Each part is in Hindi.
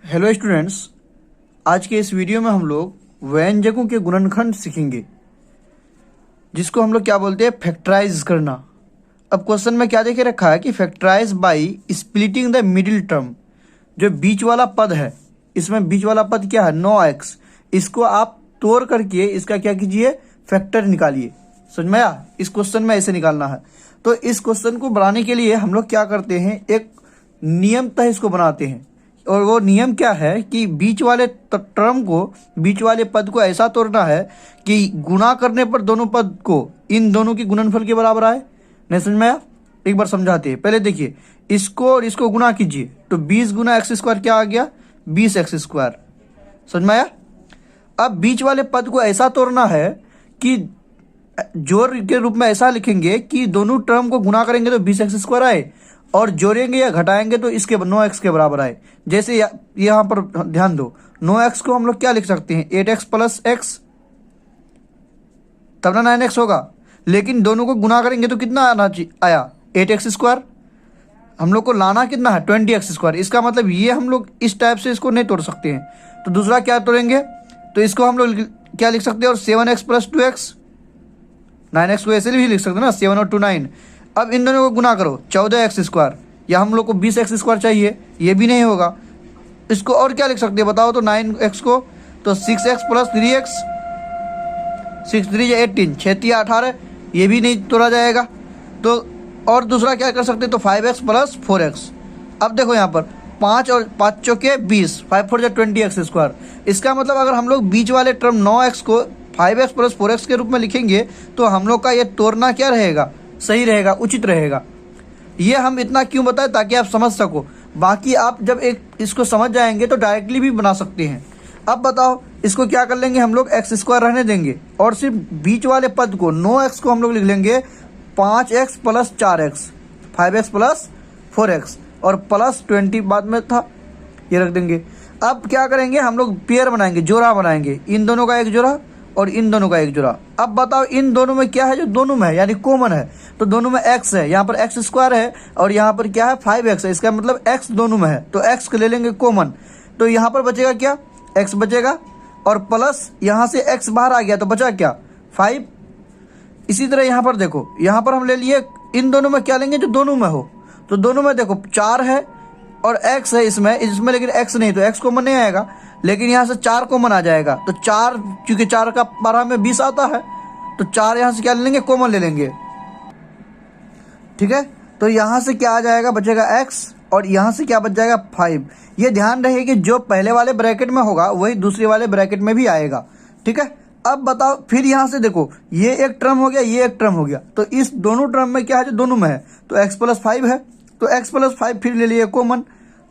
हेलो स्टूडेंट्स, आज के इस वीडियो में हम लोग व्यंजकों के गुणनखंड सीखेंगे, जिसको हम लोग क्या बोलते हैं, फैक्टराइज करना। अब क्वेश्चन में क्या देखे रखा है कि factorise by splitting the middle term. जो बीच वाला पद है, इसमें बीच वाला पद क्या है, 9x। इसको आप तोड़ करके इसका क्या कीजिए, फैक्टर निकालिए। समझ में आया? इस क्वेश्चन में ऐसे निकालना है। तो इस क्वेश्चन को बनाने के लिए हम लोग क्या करते हैं, एक नियमतः इसको बनाते हैं। और वो नियम क्या है कि बीच वाले टर्म को, बीच वाले पद को ऐसा तोड़ना है कि गुणा करने पर दोनों पद को इन दोनों के गुणनफल के बराबर आए। नहीं समझ में आया? एक बार समझाते हैं। पहले देखिए, इसको और इसको गुणा कीजिए तो 20 गुना एक्स स्क्वायर क्या आ गया, 20x²। समझ में आया? अब बीच वाले पद को ऐसा तोड़ना है कि जोड़ के रूप में ऐसा लिखेंगे कि दोनों टर्म को गुणा करेंगे तो 20x² आए, और जोड़ेंगे या घटाएंगे तो इसके 9x के बराबर आए। जैसे यहाँ पर ध्यान दो, 9x को हम लोग क्या लिख सकते हैं, 8x + x, तब ना 9x होगा। लेकिन दोनों को गुना करेंगे तो कितना आया, 8x²। हम लोग को लाना कितना है, 20x²। इसका मतलब ये हम लोग इस टाइप से इसको नहीं तोड़ सकते हैं। तो दूसरा क्या तोड़ेंगे, तो इसको हम लोग क्या लिख सकते हैं, और 7x + 2x, 9x को ऐसे भी लिख सकते हैं ना, 7 और 2 9। अब इन दोनों को गुना करो, 14x²। या हम लोग को 20x² चाहिए, ये भी नहीं होगा। इसको और क्या लिख सकते हैं बताओ, तो 9x को तो 6x + 3x, 6 3 18, 6 3 18, ये भी नहीं तोड़ा जाएगा। तो और दूसरा क्या कर सकते हैं, तो 5x + 4x। अब देखो यहाँ पर 5 और 5 चौके 20, 5 4 20x²। इसका मतलब अगर हम लोग बीच वाले टर्म 9x को 5x + 4x के रूप में लिखेंगे तो हम लोग का ये तोड़ना क्या रहेगा, सही रहेगा, उचित रहेगा। ये हम इतना क्यों बताएं, ताकि आप समझ सको। बाकी आप जब एक इसको समझ जाएंगे तो डायरेक्टली भी बना सकते हैं। अब बताओ, इसको क्या कर लेंगे हम लोग, x² रहने देंगे, और सिर्फ बीच वाले पद को 9x को हम लोग लिख लेंगे 5x + 4x, 5x + 4x, और +20 बाद में था, ये रख देंगे। अब क्या करेंगे, हम लोग पेयर बनाएंगे, जोड़ा बनाएंगे, इन दोनों का एक जोड़ा और इन दोनों का एक जोड़ा। अब बताओ, इन दोनों में क्या है, जो दोनों में है यानी कॉमन है, तो दोनों में x है, यहाँ पर x² है, और यहाँ पर क्या है, 5x है। इसका मतलब x दोनों में है, तो x को ले लेंगे कॉमन। तो यहाँ पर बचेगा क्या, x बचेगा, और प्लस यहाँ से x बाहर आ गया तो बचा क्या, 5। इसी तरह यहाँ पर देखो, यहाँ पर हम ले लिए, इन दोनों में क्या लेंगे, जो दोनों में हो। तो दोनों में देखो 4 है और x है इसमें लेकिन x नहीं, तो x कॉमन नहीं आएगा। लेकिन यहाँ से 4 कॉमन आ जाएगा, तो 4, क्योंकि 4 का 12 में 20 आता है, तो 4 यहाँ से क्या ले लेंगे, कॉमन ले लेंगे। ठीक है, तो यहाँ से क्या आ जाएगा, बचेगा x, और यहाँ से क्या बच जाएगा, 5। ये ध्यान रहे कि जो पहले वाले ब्रैकेट में होगा वही दूसरे वाले ब्रैकेट में भी आएगा। ठीक है, अब बताओ, फिर यहाँ से देखो, ये एक टर्म हो गया, ये एक टर्म हो गया, तो इस दोनों टर्म में क्या है, जो दोनों में है, तो x + 5 है, तो x + 5 फिर ले लिए कॉमन।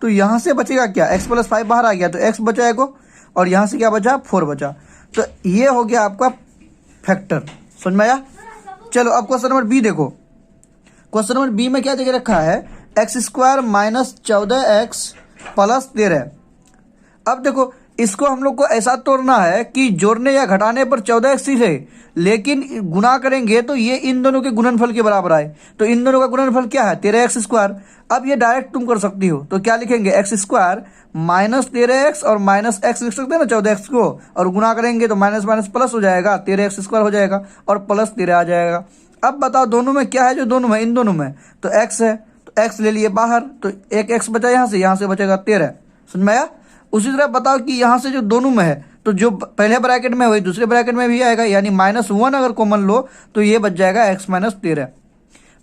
तो यहाँ से बचेगा क्या, x + 5 बाहर आ गया तो x बचा एको, और यहाँ से क्या बचा, 4 बचा। तो ये हो गया आपका फैक्टर। समझ में आया? चलो अब क्वेश्चन नंबर बी देखो। क्वेश्चन नंबर बी में क्या देख रखा है, x² - 14x + 13। अब देखो, इसको हम लोग को ऐसा तोड़ना है कि जोड़ने या घटाने पर 14x ही रहे, लेकिन गुना करेंगे तो ये इन दोनों के गुणनफल के बराबर आए। तो इन दोनों का गुणनफल क्या है, 13x²। अब ये डायरेक्ट तुम कर सकती हो, तो क्या लिखेंगे, x² - 13x, और -x लिख सकते हैं ना 14x को, और गुना करेंगे तो माइनस माइनस प्लस हो जाएगा, 13x² हो जाएगा, और +13 आ जाएगा। अब बताओ, दोनों में क्या है, जो दोनों में, इन दोनों में तो x है, तो x ले लिए बाहर, तो एक x बचा यहाँ से बचेगा 13। समझ में आया? उसी तरह बताओ कि यहाँ से जो दोनों में है, तो जो पहले ब्रैकेट में वही दूसरे ब्रैकेट में भी आएगा, यानी -1 अगर कॉमन लो तो ये बच जाएगा x - 13।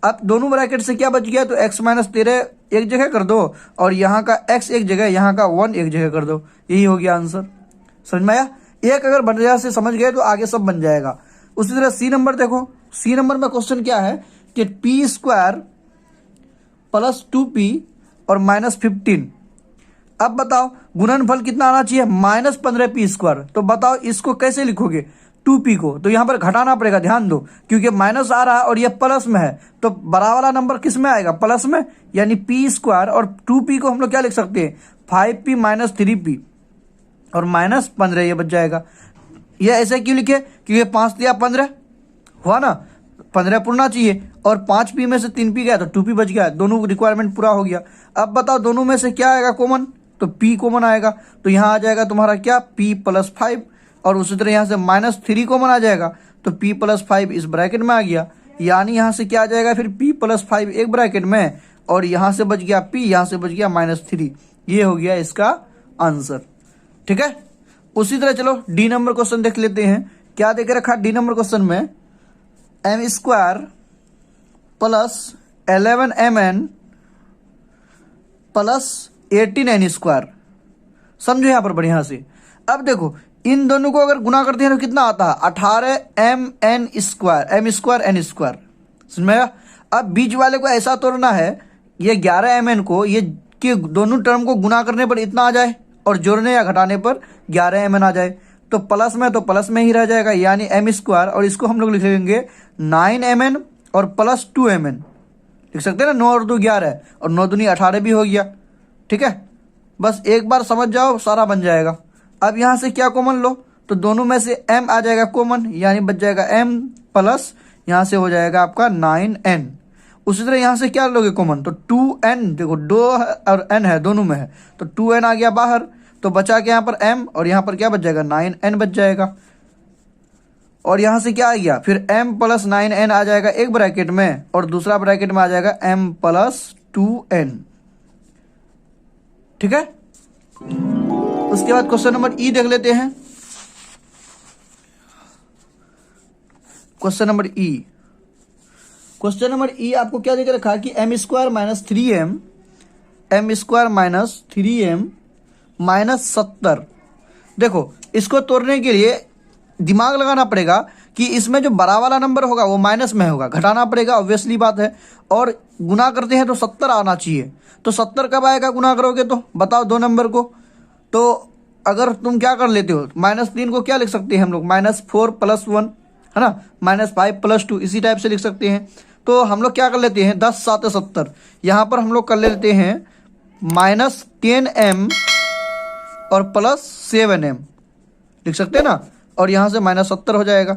अब दोनों ब्रैकेट से क्या बच गया, तो x - 13 एक जगह कर दो, और यहाँ का x एक जगह, यहाँ का 1 एक जगह कर दो, यही हो गया आंसर। समझ में आया? एक अगर बढ़िया से समझ गए तो आगे सब बन जाएगा। उसी तरह सी नंबर देखो। सी नंबर में क्वेश्चन क्या है कि p² + 2p और -15। अब बताओ, गुणनफल कितना आना चाहिए, -15p²। तो बताओ, इसको कैसे लिखोगे, 2p को तो यहाँ पर घटाना पड़ेगा, ध्यान दो, क्योंकि माइनस आ रहा है और ये प्लस में है, तो बड़ा वाला नंबर किस में आएगा, प्लस में, यानी p², और 2p को हम लोग क्या लिख सकते हैं, 5p - 3p, और -15 ये बच जाएगा। ये ऐसे क्यों लिखे, क्योंकि 5 दिया 15 हुआ ना, 15 पूर्णा चाहिए, और 5p में से 3p गया तो 2p बच गया, दोनों रिक्वायरमेंट पूरा हो गया। अब बताओ, दोनों में से क्या आएगा कॉमन, तो p कॉमन आएगा, तो यहाँ आ जाएगा तुम्हारा क्या p प्लस 5, और उसी तरह यहाँ से -3 कॉमन आ जाएगा, तो p प्लस 5 इस ब्रैकेट में आ गया। यानी यहाँ से क्या आ जाएगा फिर p प्लस 5 एक ब्रैकेट में, और यहाँ से बच गया p, यहाँ से बच गया -3। ये हो गया इसका आंसर। ठीक है, उसी तरह चलो डी नंबर क्वेश्चन देख लेते हैं। क्या देके रखा डी नंबर क्वेश्चन में, m² plus 11mn plus 18n²। समझो यहाँ पर बढ़िया से। अब देखो इन दोनों को अगर गुना करते हैं तो कितना आता है, 18mn², m² n²। समझ में आया? अब बीच वाले को ऐसा तोड़ना है, ये 11mn को ये कि दोनों टर्म को गुना करने पर इतना आ जाए और जोड़ने या घटाने पर 11mn आ जाए। तो प्लस में तो प्लस में ही रह जाएगा, यानी m², और इसको हम लोग लिख लेंगे 9mn और प्लस 2mn। लिख सकते हैं ना, 9 और 2 11 और 9 दूनी 18 भी हो गया। ठीक है, बस एक बार समझ जाओ सारा बन जाएगा। अब यहाँ से क्या कॉमन लो, तो दोनों में से m आ जाएगा कॉमन, यानी बच जाएगा m प्लस यहाँ से हो जाएगा आपका 9n। उसी तरह यहाँ से क्या लोगे कॉमन, तो 2n, देखो 2 और n है दोनों में है, तो 2n आ गया बाहर, तो बचा के यहाँ पर m, और यहाँ पर क्या बच जाएगा 9n बच जाएगा। और यहाँ से क्या आ गया फिर m प्लस 9n आ जाएगा एक ब्रैकेट में, और दूसरा ब्रैकेट में आ जाएगा m प्लस 2n। ठीक है, उसके बाद क्वेश्चन नंबर ई देख लेते हैं। क्वेश्चन नंबर ई, क्वेश्चन नंबर ई आपको क्या देकर रखा कि m² minus 3m, m² minus 3m minus 70। देखो इसको तोड़ने के लिए दिमाग लगाना पड़ेगा कि इसमें जो बड़ा वाला नंबर होगा वो माइनस में होगा, घटाना पड़ेगा, ऑब्वियसली बात है। और गुना करते हैं तो 70 आना चाहिए, तो 70 कब आएगा गुना करोगे तो बताओ दो नंबर को। तो अगर तुम क्या कर लेते हो, -3 को क्या लिख सकते हैं हम लोग, -4 + 1 है ना, -5 + 2, इसी टाइप से लिख सकते हैं। तो हम लोग क्या कर लेते हैं, 10 7 70, यहाँ पर हम लोग कर लेते हैं -10m और +7m लिख सकते हैं ना, और यहाँ से -70 हो जाएगा,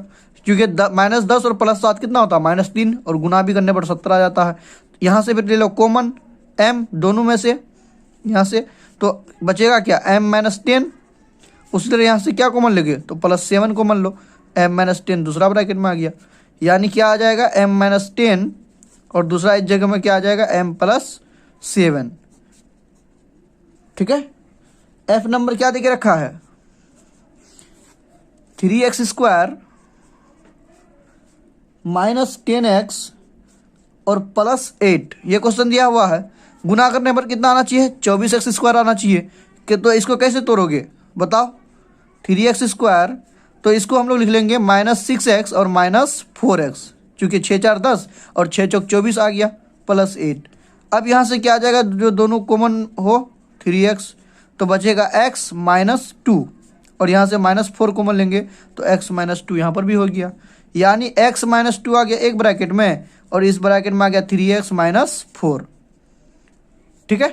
क्योंकि -10 और +7 कितना होता है -3, और गुना भी करने पर 70 आ जाता है। यहाँ से फिर ले लो कॉमन m दोनों में से, यहाँ से तो बचेगा क्या m - 10। उसी तरह यहाँ से क्या कॉमन लेंगे, तो +7 कॉमन लो, m - 10 दूसरा ब्रैकेट में आ गया, यानी क्या आ जाएगा m - 10, और दूसरा इस जगह में क्या आ जाएगा m + 7। ठीक है, f नंबर क्या देके रखा है, 3x² माइनस 10x और +8। ये क्वेश्चन दिया हुआ है, गुना करने पर कितना आना चाहिए, 24x² आना चाहिए। कि तो इसको कैसे तोड़ोगे बताओ, 3x², तो इसको हम लोग लिख लेंगे -6x और -4x, क्योंकि 6 4 10 और 6 चौक 24 आ गया, +8। अब यहाँ से क्या आ जाएगा, जो दोनों कॉमन हो 3x, तो बचेगा x - 2, और यहाँ से -4 कॉमन लेंगे तो x - 2 यहाँ पर भी हो गया, यानी x - 2 आ गया एक ब्रैकेट में, और इस ब्रैकेट में आ गया 3x - 4। ठीक है,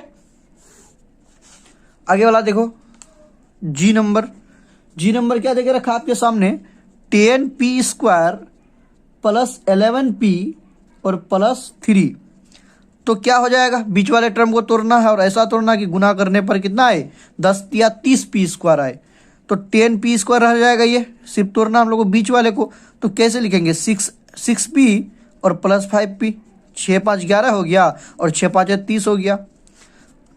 आगे वाला देखो, जी नंबर। जी नंबर क्या देके रखा आपके सामने, 10p² प्लस 11p और +3। तो क्या हो जाएगा, बीच वाले टर्म को तोड़ना है, और ऐसा तोड़ना कि गुना करने पर कितना आए, 10 या 30p² आए। तो 10p² रह जाएगा, ये सिर्फ तोड़ना हम लोग को बीच वाले को। तो कैसे लिखेंगे, 6p और +5p, 6 5 11 हो गया, और 6 5 30 हो गया।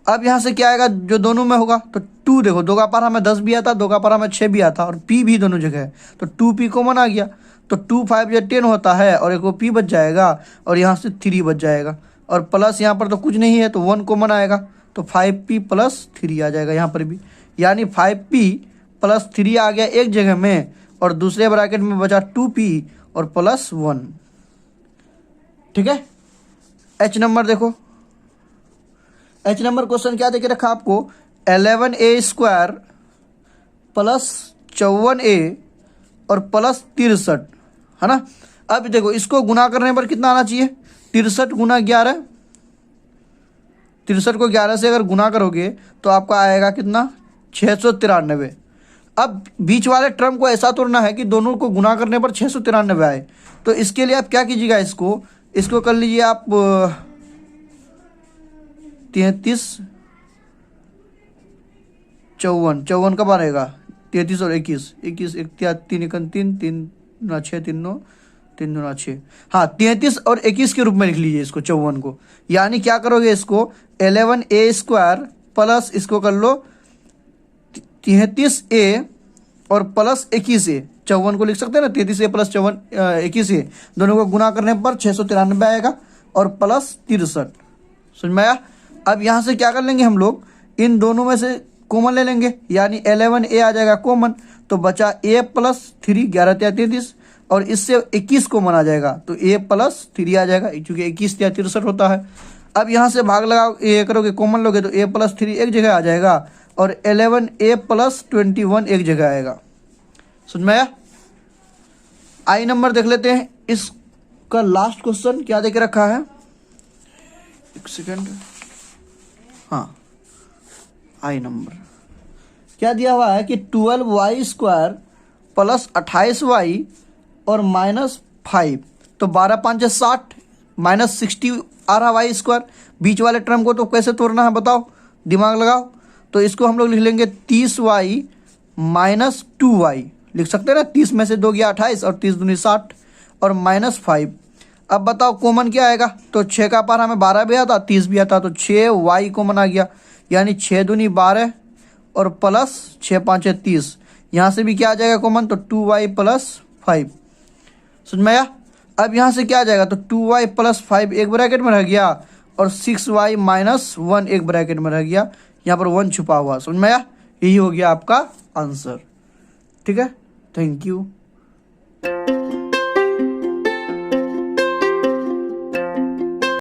अब यहाँ से क्या आएगा, जो दोनों में होगा, तो 2, देखो 2 का पारा में 10 भी आता, 2 का पारा में 6 भी आता, और p भी दोनों जगह है, तो 2p कॉमन आ गया। तो 2 5 या 10 होता है, और एक वो p बच जाएगा, और यहाँ से 3 बच जाएगा, और प्लस यहाँ पर तो कुछ नहीं है, तो 1 कॉमन आएगा, तो 5p + 3 आ जाएगा यहाँ पर भी, यानी 5p + 3 आ गया एक जगह में, और दूसरे ब्रैकेट में बचा 2p और +1। ठीक है, h नंबर देखो, h नंबर क्वेश्चन क्या देके रखा आपको, 11a² प्लस 54a और +63 है ना। अब देखो इसको गुना करने पर कितना आना चाहिए, 63 × 11, 63 को 11 से अगर गुना करोगे तो आपका आएगा कितना, 693। अब बीच वाले टर्म को ऐसा तोड़ना है कि दोनों को गुना करने पर 693 आए। तो इसके लिए आप क्या कीजिएगा, इसको कर लीजिए आप 33 54, 54 कब आ रहेगा? 33 और 21, 21 एक 3 1 3 3 दूना 6 3 9 3 दूना 6। हाँ, 33 और 21 के रूप में लिख लीजिए इसको 54 को। यानी क्या करोगे इसको 11a² प्लस इसको कर लो 33a और प्लस 21a। 54 को लिख सकते हैं ना, 33a प्लस 21a, दोनों को गुना करने पर 693 आएगा और प्लस 63। समझ में आया? अब यहाँ से क्या कर लेंगे हम लोग, इन दोनों में से कॉमन ले लेंगे, यानी 11a आ जाएगा कॉमन, तो बचा a प्लस 3 11 33 और इससे 21 कॉमन आ जाएगा तो a प्लस 3 आ जाएगा, क्योंकि 21 या 63 होता है। अब यहाँ से भाग लगाओ, ये करोगे कॉमन लोगे तो a प्लस 3 एक जगह आ जाएगा और 11a प्लस 21 एक जगह आएगा। समझ में आया? आई नंबर देख लेते हैं, इसका लास्ट क्वेश्चन क्या देके रखा है, एक सेकेंड। हाँ, आई नंबर क्या दिया हुआ है कि 12y² प्लस 28y और -5, तो 12 5 60 -60 आ रहा y²। बीच वाले टर्म को तो कैसे तोड़ना है बताओ, दिमाग लगाओ। तो इसको हम लोग लिख लेंगे 30y - 2y, लिख सकते हैं ना, 30 में से 2 गया 28 और 30 दूनी 60 और -5। अब बताओ कॉमन क्या आएगा, तो 6 का पार हमें 12 भी आता 30 भी आता, तो 6y कॉमन आ गया, यानी 6 दूनी 12 और प्लस 6 5 30। यहाँ से भी क्या आ जाएगा कॉमन, तो 2y प्लस 5। समझ में आया? अब यहाँ से क्या आ जाएगा, तो 2y प्लस 5 एक ब्रैकेट में रह गया और 6y - 1 एक ब्रैकेट में रह गया, यहाँ पर 1 छुपा हुआ। समझ में आया? यही हो गया आपका आंसर। ठीक है, थैंक यू।